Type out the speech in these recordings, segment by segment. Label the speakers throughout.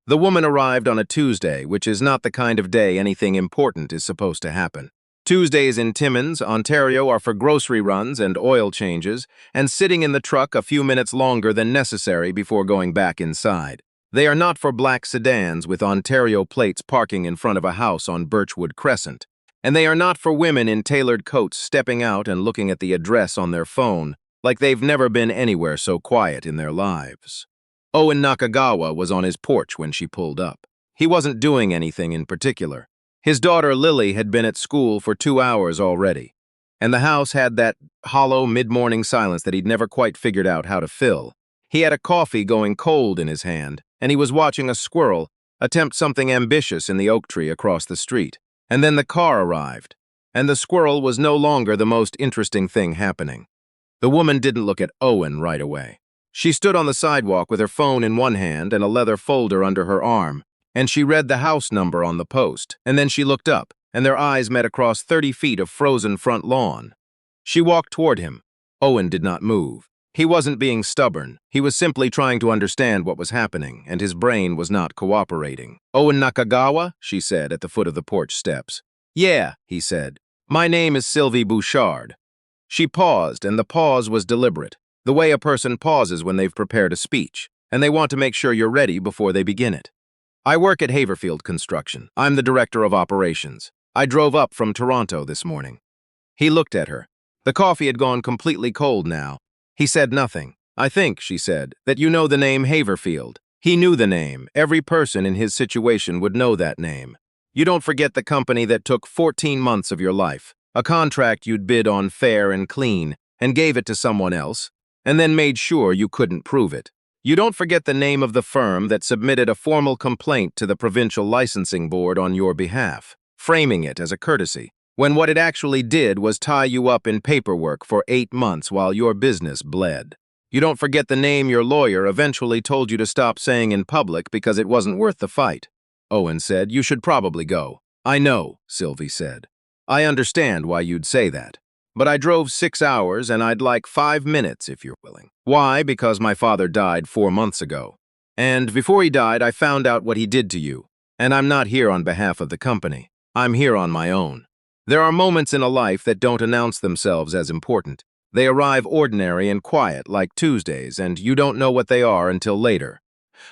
Speaker 1: The woman arrived on a Tuesday, which is not the kind of day anything important is supposed to happen. Tuesdays in Timmins, Ontario are for grocery runs and oil changes, and sitting in the truck a few minutes longer than necessary before going back inside. They are not for black sedans with Ontario plates parking in front of a house on Birchwood Crescent. And they are not for women in tailored coats stepping out and looking at the address on their phone like they've never been anywhere so quiet in their lives. Owen Nakagawa was on his porch when she pulled up. He wasn't doing anything in particular. His daughter Lily had been at school for 2 hours already, and the house had that hollow mid-morning silence that he'd never quite figured out how to fill. He had a coffee going cold in his hand, and he was watching a squirrel attempt something ambitious in the oak tree across the street. And then the car arrived, and the squirrel was no longer the most interesting thing happening. The woman didn't look at Owen right away. She stood on the sidewalk with her phone in one hand and a leather folder under her arm, and she read the house number on the post, and then she looked up, and their eyes met across 30 feet of frozen front lawn. She walked toward him. Owen did not move. He wasn't being stubborn. He was simply trying to understand what was happening, and his brain was not cooperating. "Owen Nakagawa?" she said at the foot of the porch steps. "Yeah," he said. "My name is Sylvie Bouchard." She paused, and the pause was deliberate, the way a person pauses when they've prepared a speech, and they want to make sure you're ready before they begin it. "I work at Haverfield Construction. I'm the director of operations. I drove up from Toronto this morning." He looked at her. The coffee had gone completely cold now. He said nothing. "I think," she said, "that you know the name Haverfield." He knew the name. Every person in his situation would know that name. You don't forget the company that took 14 months of your life, a contract you'd bid on fair and clean, and gave it to someone else, and then made sure you couldn't prove it. You don't forget the name of the firm that submitted a formal complaint to the Provincial Licensing Board on your behalf, framing it as a courtesy, when what it actually did was tie you up in paperwork for 8 months while your business bled. You don't forget the name your lawyer eventually told you to stop saying in public because it wasn't worth the fight. Owen said, "You should probably go." "I know," Sylvie said. "I understand why you'd say that. But I drove 6 hours and I'd like 5 minutes if you're willing." "Why? Because my father died 4 months ago. And before he died, I found out what he did to you. And I'm not here on behalf of the company. I'm here on my own. There are moments in a life that don't announce themselves as important. They arrive ordinary and quiet, like Tuesdays, and you don't know what they are until later."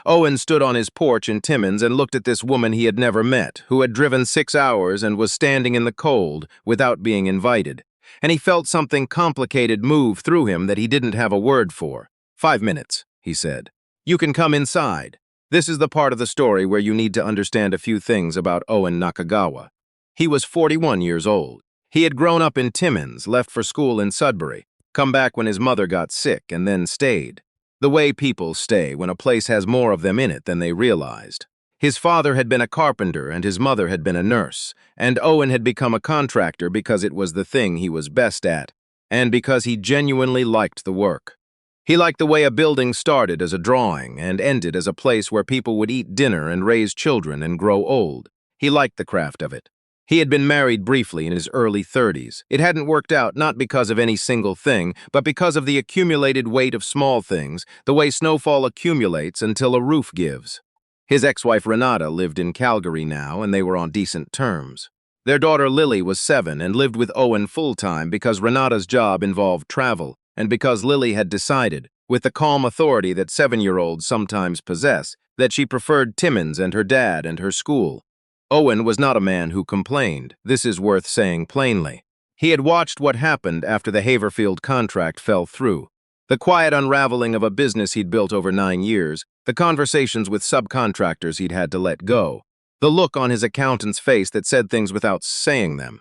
Speaker 1: Owen stood on his porch in Timmins and looked at this woman he had never met, who had driven 6 hours and was standing in the cold without being invited. And he felt something complicated move through him that he didn't have a word for. "5 minutes," he said. "You can come inside." This is the part of the story where you need to understand a few things about Owen Nakagawa. He was 41 years old. He had grown up in Timmins, left for school in Sudbury, come back when his mother got sick, and then stayed. The way people stay when a place has more of them in it than they realized. His father had been a carpenter and his mother had been a nurse, and Owen had become a contractor because it was the thing he was best at, and because he genuinely liked the work. He liked the way a building started as a drawing and ended as a place where people would eat dinner and raise children and grow old. He liked the craft of it. He had been married briefly in his early 30s. It hadn't worked out not because of any single thing, but because of the accumulated weight of small things, the way snowfall accumulates until a roof gives. His ex-wife Renata lived in Calgary now, and they were on decent terms. Their daughter Lily was 7 and lived with Owen full-time because Renata's job involved travel, and because Lily had decided, with the calm authority that 7-year-olds sometimes possess, that she preferred Timmins and her dad and her school. Owen was not a man who complained. This is worth saying plainly. He had watched what happened after the Haverfield contract fell through. The quiet unraveling of a business he'd built over 9 years, the conversations with subcontractors he'd had to let go, the look on his accountant's face that said things without saying them.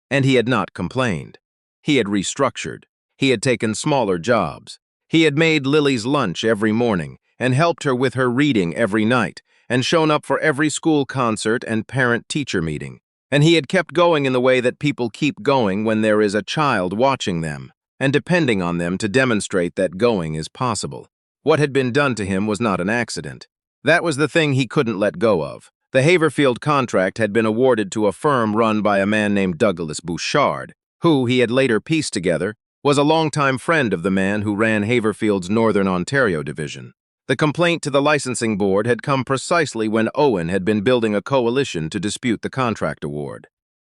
Speaker 1: And he had not complained. He had restructured. He had taken smaller jobs. He had made Lily's lunch every morning and helped her with her reading every night, and shown up for every school concert and parent-teacher meeting. And he had kept going in the way that people keep going when there is a child watching them, and depending on them to demonstrate that going is possible. What had been done to him was not an accident. That was the thing he couldn't let go of. The Haverfield contract had been awarded to a firm run by a man named Douglas Bouchard, who, he had later pieced together, was a longtime friend of the man who ran Haverfield's Northern Ontario division. The complaint to the licensing board had come precisely when Owen had been building a coalition to dispute the contract award.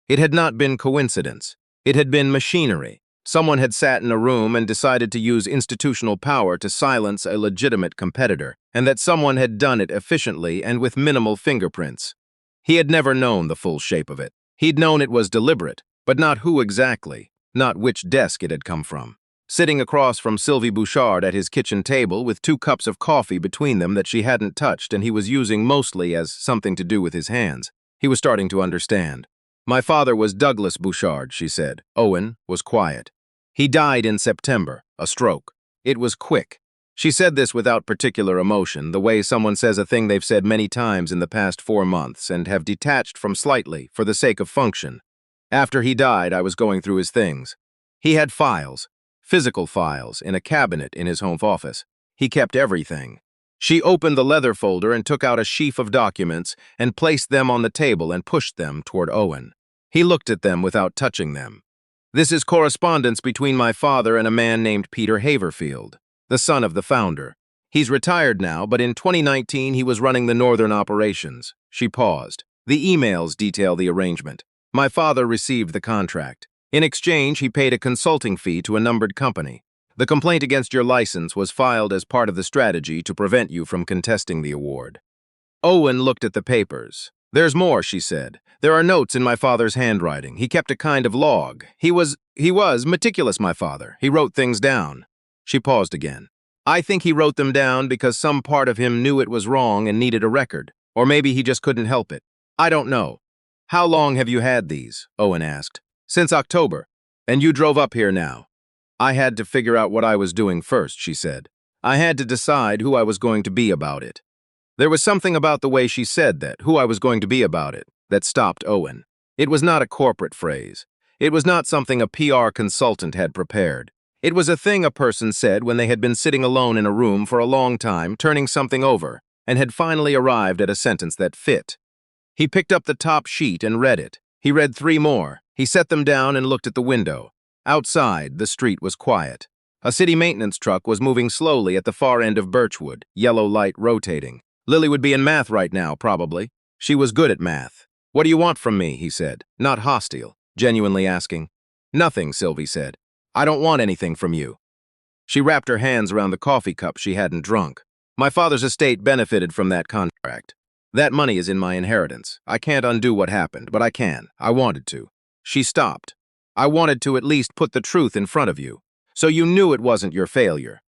Speaker 1: It had not been coincidence. It had been machinery. Someone had sat in a room and decided to use institutional power to silence a legitimate competitor, and that someone had done it efficiently and with minimal fingerprints. He had never known the full shape of it. He'd known it was deliberate, but not who exactly, not which desk it had come from. Sitting across from Sylvie Bouchard at his kitchen table with 2 cups of coffee between them that she hadn't touched and he was using mostly as something to do with his hands, he was starting to understand. "My father was Douglas Bouchard," she said. Owen was quiet. "He died in September, a stroke. It was quick." She said this without particular emotion, the way someone says a thing they've said many times in the past 4 months and have detached from slightly for the sake of function. "After he died, I was going through his things. He had files, physical files, in a cabinet in his home office. He kept everything." She opened the leather folder and took out a sheaf of documents and placed them on the table and pushed them toward Owen. He looked at them without touching them. "This is correspondence between my father and a man named Peter Haverfield, the son of the founder. He's retired now, but in 2019 he was running the northern operations." She paused. "The emails detail the arrangement. My father received the contract. In exchange, he paid a consulting fee to a numbered company. The complaint against your license was filed as part of the strategy to prevent you from contesting the award." Owen looked at the papers. "There's more," she said. "There are notes in my father's handwriting. He kept a kind of log. He was meticulous, my father. He wrote things down." She paused again. "I think he wrote them down because some part of him knew it was wrong and needed a record. Or maybe he just couldn't help it. I don't know." "How long have you had these?" Owen asked. "Since October. And you drove up here now." "I had to figure out what I was doing first," she said. "I had to decide who I was going to be about it." There was something about the way she said that, who I was going to be about it, that stopped Owen. It was not a corporate phrase. It was not something a PR consultant had prepared. It was a thing a person said when they had been sitting alone in a room for a long time, turning something over, and had finally arrived at a sentence that fit. He picked up the top sheet and read it. He read 3 more. He set them down and looked at the window. Outside, the street was quiet. A city maintenance truck was moving slowly at the far end of Birchwood, yellow light rotating. Lily would be in math right now, probably. She was good at math. "What do you want from me?" he said, not hostile, genuinely asking. "Nothing," Sylvie said. "I don't want anything from you." She wrapped her hands around the coffee cup she hadn't drunk. "My father's estate benefited from that contract. That money is in my inheritance. I can't undo what happened, but I can. I wanted to." She stopped. "I wanted to at least put the truth in front of you, so you knew it wasn't your failure.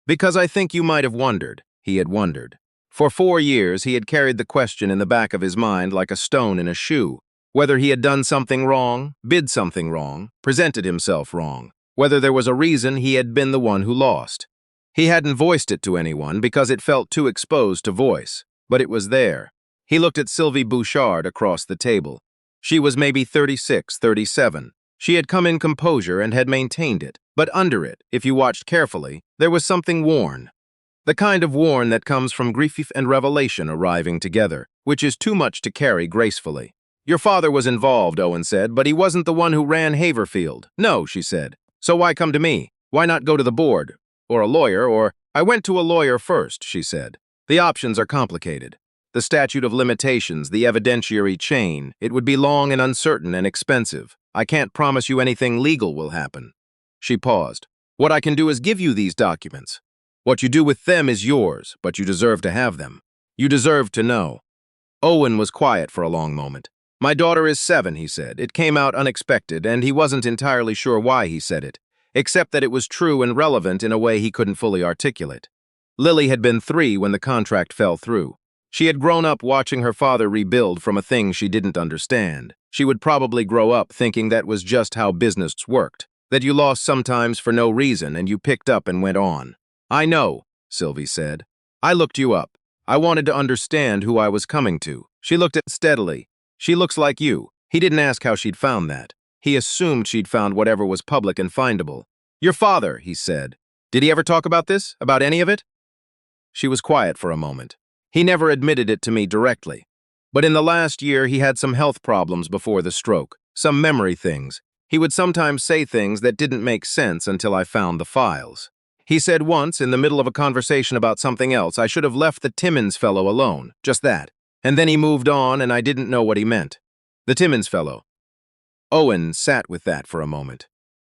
Speaker 1: Because I think you might have wondered." He had wondered. For 4 years, he had carried the question in the back of his mind like a stone in a shoe, whether he had done something wrong, bid something wrong, presented himself wrong, whether there was a reason he had been the one who lost. He hadn't voiced it to anyone because it felt too exposed to voice, but it was there. He looked at Sylvie Bouchard across the table. She was maybe 36, 37. She had come in composure and had maintained it, but under it, if you watched carefully, there was something worn. The kind of worn that comes from grief and revelation arriving together, which is too much to carry gracefully. "Your father was involved," Owen said, "but he wasn't the one who ran Haverfield." "No," she said. "So why come to me? Why not go to the board? Or a lawyer, or—" "I went to a lawyer first," she said. "The options are complicated. The statute of limitations, the evidentiary chain, it would be long and uncertain and expensive. I can't promise you anything legal will happen." She paused. "What I can do is give you these documents. What you do with them is yours, but you deserve to have them. You deserve to know." Owen was quiet for a long moment. "My daughter is 7, he said. It came out unexpected, and he wasn't entirely sure why he said it, except that it was true and relevant in a way he couldn't fully articulate. Lily had been 3 when the contract fell through. She had grown up watching her father rebuild from a thing she didn't understand. She would probably grow up thinking that was just how business worked, that you lost sometimes for no reason and you picked up and went on. "I know," Sylvie said. "I looked you up. I wanted to understand who I was coming to." She looked at steadily. "She looks like you." He didn't ask how she'd found that. He assumed she'd found whatever was public and findable. "Your father," he said. "Did he ever talk about this? About any of it?" She was quiet for a moment. "He never admitted it to me directly. But in the last year, he had some health problems before the stroke, some memory things. He would sometimes say things that didn't make sense until I found the files. He said once, in the middle of a conversation about something else, I should have left the Timmins fellow alone, just that. And then he moved on, and I didn't know what he meant. The Timmins fellow. Owen sat with that for a moment.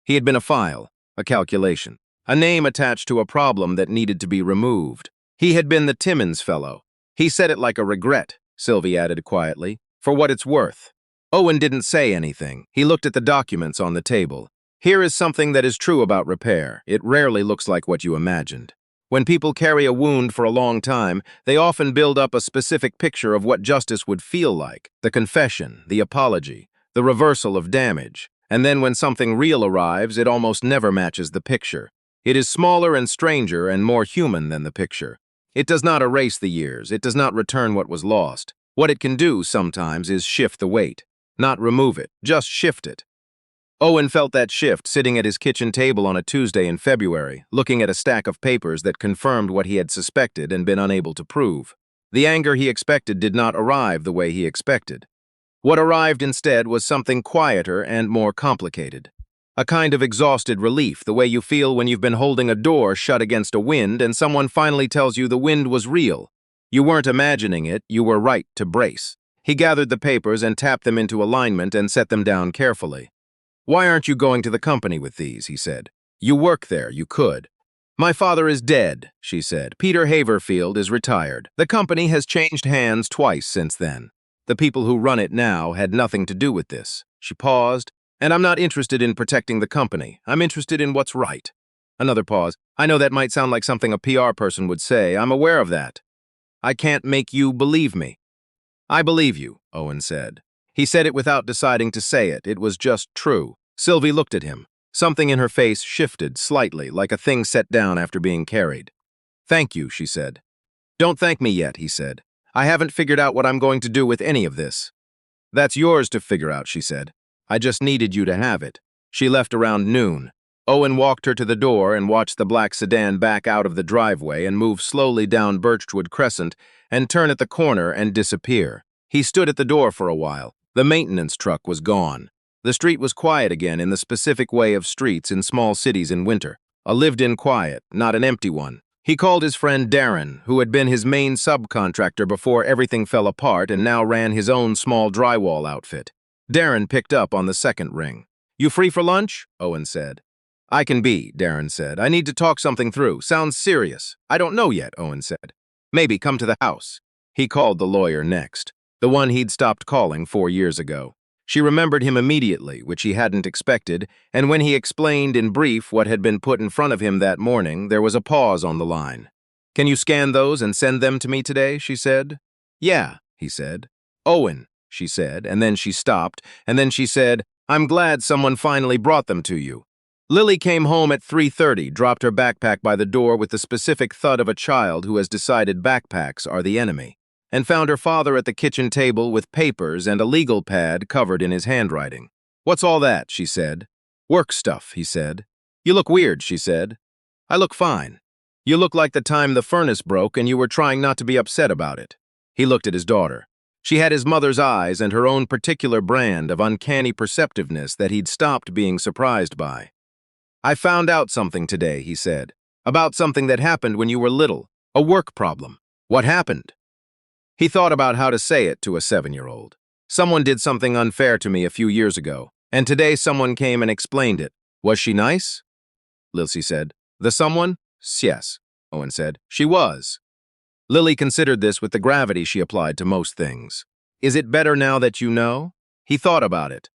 Speaker 1: He had been a file, a calculation, a name attached to a problem that needed to be removed. He had been the Timmins fellow. He said it like a regret, Sylvie added quietly, for what it's worth. Owen didn't say anything. He looked at the documents on the table. Here is something that is true about repair. It rarely looks like what you imagined. When people carry a wound for a long time, they often build up a specific picture of what justice would feel like, the confession, the apology, the reversal of damage. And then when something real arrives, it almost never matches the picture. It is smaller and stranger and more human than the picture. It does not erase the years. It does not return what was lost. What it can do sometimes is shift the weight. Not remove it, just shift it. Owen felt that shift sitting at his kitchen table on a Tuesday in February, looking at a stack of papers that confirmed what he had suspected and been unable to prove. The anger he expected did not arrive the way he expected. What arrived instead was something quieter and more complicated. A kind of exhausted relief, the way you feel when you've been holding a door shut against a wind and someone finally tells you the wind was real. You weren't imagining it, you were right to brace. He gathered the papers and tapped them into alignment and set them down carefully. Why aren't you going to the company with these, he said. You work there, you could. My father is dead, she said. Peter Haverfield is retired. The company has changed hands twice since then. The people who run it now had nothing to do with this. She paused. And I'm not interested in protecting the company. I'm interested in what's right. Another pause. I know that might sound like something a PR person would say. I'm aware of that. I can't make you believe me. I believe you, Owen said. He said it without deciding to say it. It was just true. Sylvie looked at him. Something in her face shifted slightly, like a thing set down after being carried. Thank you, she said. Don't thank me yet, he said. I haven't figured out what I'm going to do with any of this. That's yours to figure out, she said. I just needed you to have it. She left around noon. Owen walked her to the door and watched the black sedan back out of the driveway and move slowly down Birchwood Crescent and turn at the corner and disappear. He stood at the door for a while. The maintenance truck was gone. The street was quiet again in the specific way of streets in small cities in winter. A lived-in quiet, not an empty one. He called his friend Darren, who had been his main subcontractor before everything fell apart and now ran his own small drywall outfit. Darren picked up on the second ring. You free for lunch? Owen said. I can be, Darren said. I need to talk something through. Sounds serious. I don't know yet, Owen said. Maybe come to the house. He called the lawyer next, the one he'd stopped calling 4 years ago. She remembered him immediately, which he hadn't expected, and when he explained in brief what had been put in front of him that morning, there was a pause on the line. Can you scan those and send them to me today? She said. Yeah, he said. Owen, she said, and then she stopped, and then she said, I'm glad someone finally brought them to you. Lily came home at 3:30, dropped her backpack by the door with the specific thud of a child who has decided backpacks are the enemy, and found her father at the kitchen table with papers and a legal pad covered in his handwriting. What's all that? She said. Work stuff, he said. You look weird, she said. I look fine. You look like the time the furnace broke and you were trying not to be upset about it. He looked at his daughter. She had his mother's eyes and her own particular brand of uncanny perceptiveness that he'd stopped being surprised by. I found out something today, he said, about something that happened when you were little, a work problem. What happened? He thought about how to say it to a 7-year-old. Someone did something unfair to me a few years ago, and today someone came and explained it. Was she nice? Lily said. The someone? Yes, Owen said. She was. Lily considered this with the gravity she applied to most things. Is it better now that you know? He thought about it.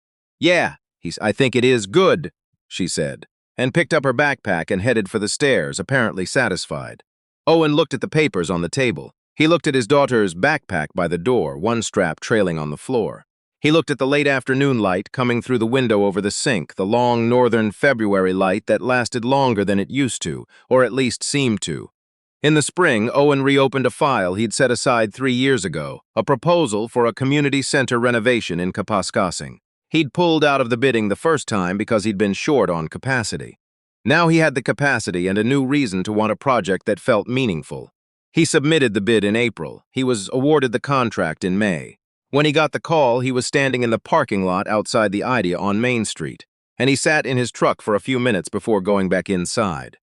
Speaker 1: Yeah, I think it is good, she said, and picked up her backpack and headed for the stairs, apparently satisfied. Owen looked at the papers on the table. He looked at his daughter's backpack by the door, one strap trailing on the floor. He looked at the late afternoon light coming through the window over the sink, the long northern February light that lasted longer than it used to, or at least seemed to. In the spring, Owen reopened a file he'd set aside 3 years ago, a proposal for a community center renovation in Kapaskasing. He'd pulled out of the bidding the first time because he'd been short on capacity. Now he had the capacity and a new reason to want a project that felt meaningful. He submitted the bid in April. He was awarded the contract in May. When he got the call, he was standing in the parking lot outside the Idea on Main Street, and he sat in his truck for a few minutes before going back inside.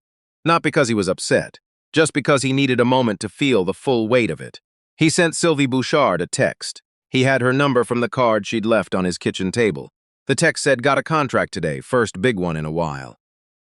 Speaker 1: Not because he was upset, just because he needed a moment to feel the full weight of it. He sent Sylvie Bouchard a text. He had her number from the card she'd left on his kitchen table. The text said, "Got a contract today, first big one in a while.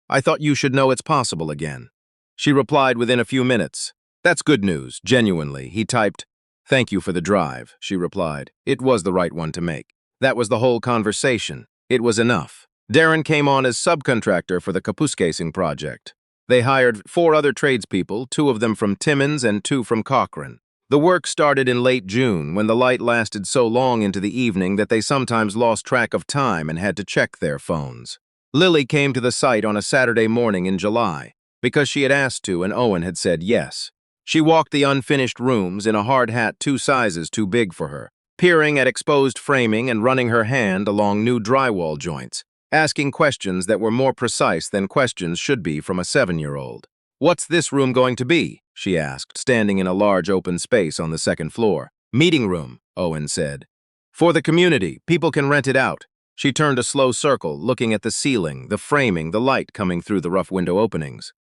Speaker 1: I thought you should know it's possible again." She replied within a few minutes. "That's good news, genuinely." He typed, "Thank you for the drive," she replied. It was the right one to make. That was the whole conversation. It was enough. Darren came on as subcontractor for the Kapuskasing project. They hired 4 other tradespeople, 2 of them from Timmins and 2 from Cochrane. The work started in late June, when the light lasted so long into the evening that they sometimes lost track of time and had to check their phones. Lily came to the site on a Saturday morning in July, because she had asked to and Owen had said yes. She walked the unfinished rooms in a hard hat 2 sizes too big for her, peering at exposed framing and running her hand along new drywall joints, asking questions that were more precise than questions should be from a 7-year-old. "What's this room going to be?" she asked, standing in a large open space on the 2nd floor. "Meeting room," Owen said. "For the community, people can rent it out." She turned a slow circle, looking at the ceiling, the framing, the light coming through the rough window openings.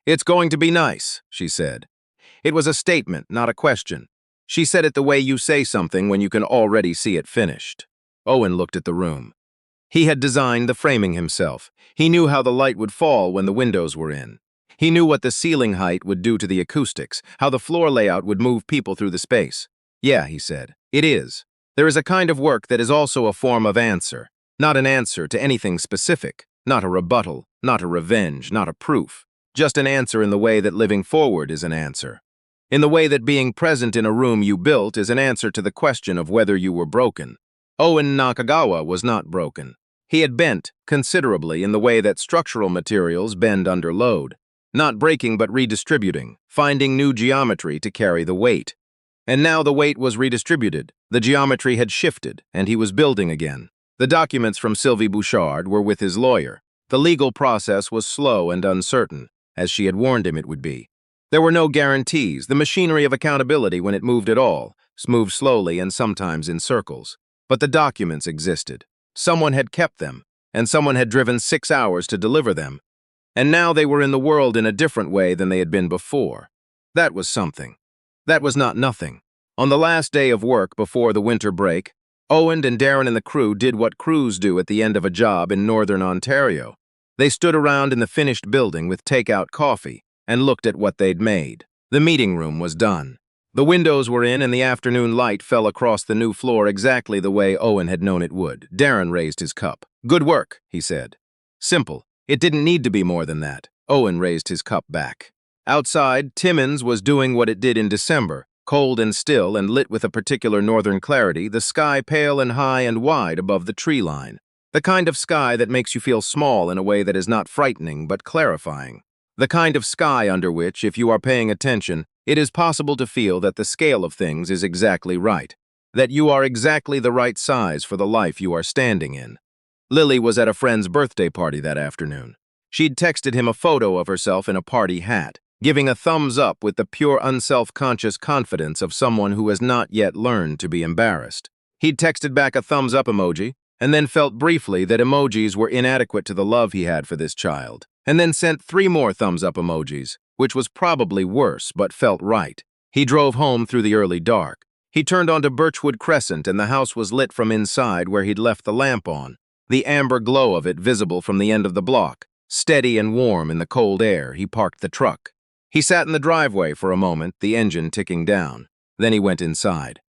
Speaker 1: "It's going to be nice," she said. It was a statement, not a question. She said it the way you say something when you can already see it finished. Owen looked at the room. He had designed the framing himself. He knew how the light would fall when the windows were in. He knew what the ceiling height would do to the acoustics, how the floor layout would move people through the space. "Yeah," he said, "it is. There is a kind of work that is also a form of answer. Not an answer to anything specific, not a rebuttal, not a revenge, not a proof. Just an answer in the way that living forward is an answer. In the way that being present in a room you built is an answer to the question of whether you were broken." Owen Nakagawa was not broken. He had bent considerably in the way that structural materials bend under load. Not breaking but redistributing, finding new geometry to carry the weight. And now the weight was redistributed, the geometry had shifted, and he was building again. The documents from Sylvie Bouchard were with his lawyer. The legal process was slow and uncertain, as she had warned him it would be. There were no guarantees. The machinery of accountability, when it moved at all, moved slowly and sometimes in circles. But the documents existed. Someone had kept them, and someone had driven 6 hours to deliver them. And now they were in the world in a different way than they had been before. That was something. That was not nothing. On the last day of work before the winter break, Owen and Darren and the crew did what crews do at the end of a job in northern Ontario. They stood around in the finished building with takeout coffee and looked at what they'd made. The meeting room was done. The windows were in and the afternoon light fell across the new floor exactly the way Owen had known it would. Darren raised his cup. "Good work," he said. Simple. It didn't need to be more than that. Owen raised his cup back. Outside, Timmins was doing what it did in December, cold and still and lit with a particular northern clarity, the sky pale and high and wide above the tree line. The kind of sky that makes you feel small in a way that is not frightening but clarifying. The kind of sky under which, if you are paying attention, it is possible to feel that the scale of things is exactly right, that you are exactly the right size for the life you are standing in. Lily was at a friend's birthday party that afternoon. She'd texted him a photo of herself in a party hat, giving a thumbs up with the pure unself-conscious confidence of someone who has not yet learned to be embarrassed. He'd texted back a thumbs up emoji, and then felt briefly that emojis were inadequate to the love he had for this child, and then sent 3 more thumbs up emojis, which was probably worse but felt right. He drove home through the early dark. He turned onto Birchwood Crescent and the house was lit from inside where he'd left the lamp on, the amber glow of it visible from the end of the block. Steady and warm in the cold air, he parked the truck. He sat in the driveway for a moment, the engine ticking down. Then he went inside.